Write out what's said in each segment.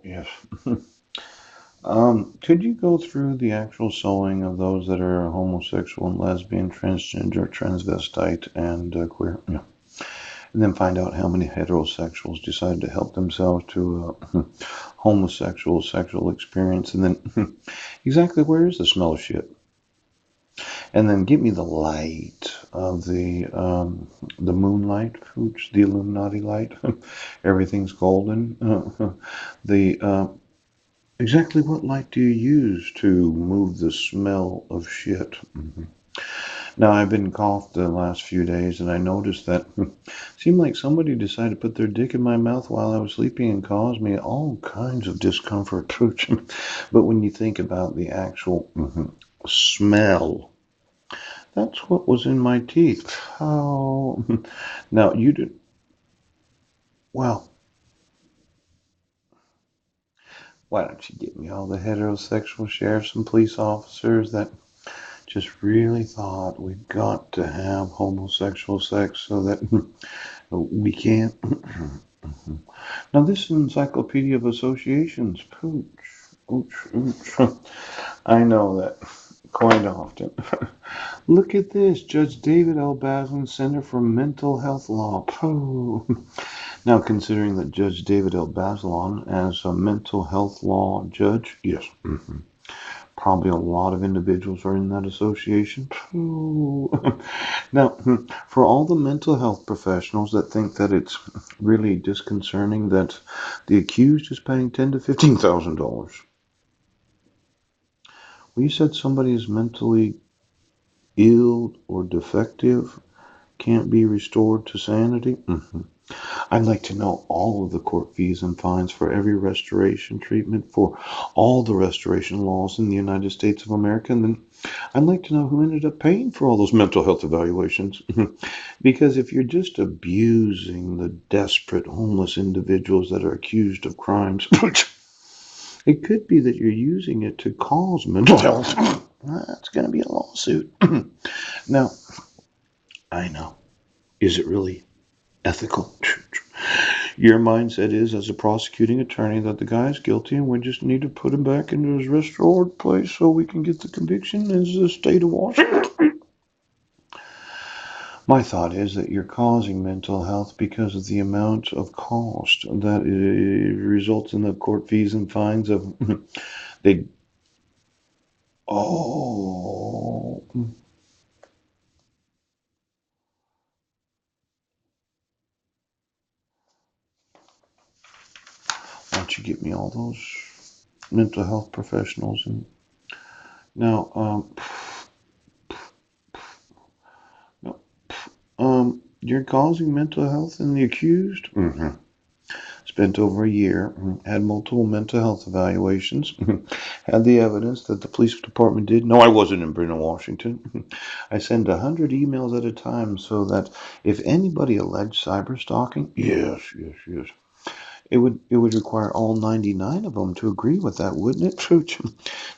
Yes. Could you go through the actual sewing of those that are homosexual and lesbian, transgender, transvestite, and queer? Yeah. And then find out how many heterosexuals decided to help themselves to a homosexual sexual experience, and then exactly where is the smell of shit? And then give me the light of the moonlight, which the Illuminati light. Everything's golden. The Exactly what light do you use to move the smell of shit? Now, I've been coughed the last few days, and I noticed that it seemed like somebody decided to put their dick in my mouth while I was sleeping and caused me all kinds of discomfort. But when you think about the actual smell, that's what was in my teeth. How? Now, you did, well, why don't you get me all the heterosexual sheriffs and police officers that just really thought we've got to have homosexual sex so that we can't. Now, this is Encyclopedia of Associations. Pooch, ooch, ooch. I know that quite often. Look at this. Judge David L. Baslin, Center for Mental Health Law. Pooh. Now, considering that Judge David L. Bazelon as a mental health law judge, yes, probably a lot of individuals are in that association. Now, for all the mental health professionals that think that it's really disconcerting that the accused is paying $10,000 to $15,000, well, you said somebody is mentally ill or defective, can't be restored to sanity. I'd like to know all of the court fees and fines for every restoration treatment for all the restoration laws in the United States of America. And then I'd like to know who ended up paying for all those mental health evaluations. Because if you're just abusing the desperate homeless individuals that are accused of crimes, it could be that you're using it to cause mental health. That's going to be a lawsuit. Now, I know. Is it really ethical? Your mindset is, as a prosecuting attorney, that the guy's guilty and we just need to put him back into his restored place so we can get the conviction as the state of Washington. My thought is that you're causing mental health because of the amount of cost that it results in the court fees and fines of they. Oh, why don't you get me all those mental health professionals? And now, no, you're causing mental health in the accused. Spent over a year, had multiple mental health evaluations, had the evidence that the police department did. No, I wasn't in Brno, Washington. I send 100 emails at a time so that if anybody alleged cyber stalking, yes, it would require all 99 of them to agree with that, wouldn't it?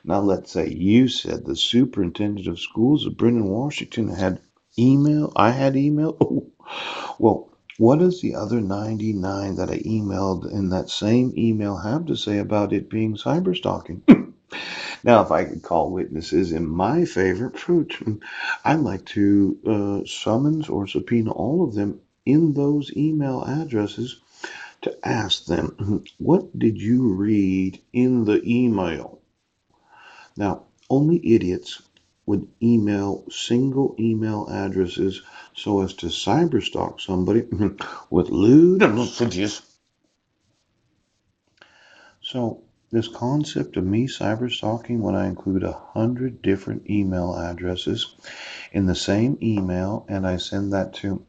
Now, let's say you said the superintendent of schools of Brno, Washington had email. I had email. Oh, well, what does the other 99 that I emailed in that same email have to say about it being cyber stalking? Now, if I could call witnesses in my favor, I'd like to summons or subpoena all of them in those email addresses to ask them, what did you read in the email? Now, only idiots would email single email addresses so as to cyberstalk somebody with lewd messages. So, this concept of me cyberstalking when I include 100 different email addresses in the same email and I send that to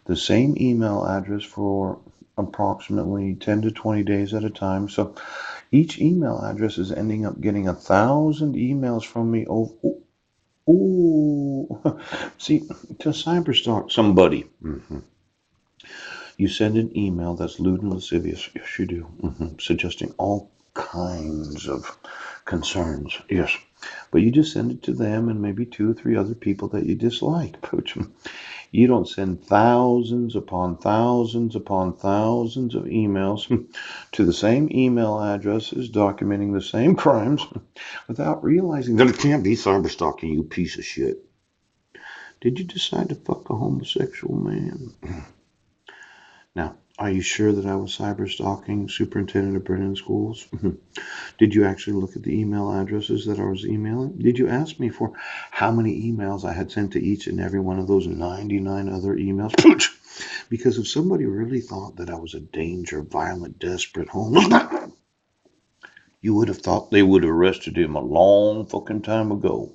the same email address for approximately 10 to 20 days at a time. So each email address is ending up getting 1,000 emails from me. Oh, see, to cyberstalk somebody, you send an email that's lewd and lascivious. Yes, you do, suggesting all kinds of concerns. Yes, but you just send it to them and maybe two or three other people that you dislike. You don't send thousands upon thousands upon thousands of emails to the same email addresses documenting the same crimes without realizing that it can't be cyber stalking, you piece of shit. Did you decide to fuck a homosexual man? Now, are you sure that I was cyber stalking Superintendent of Brennan Schools? Did you actually look at the email addresses that I was emailing? Did you ask me for how many emails I had sent to each and every one of those 99 other emails? Because if somebody really thought that I was a danger, violent, desperate homeless, you would have thought they would have arrested him a long fucking time ago.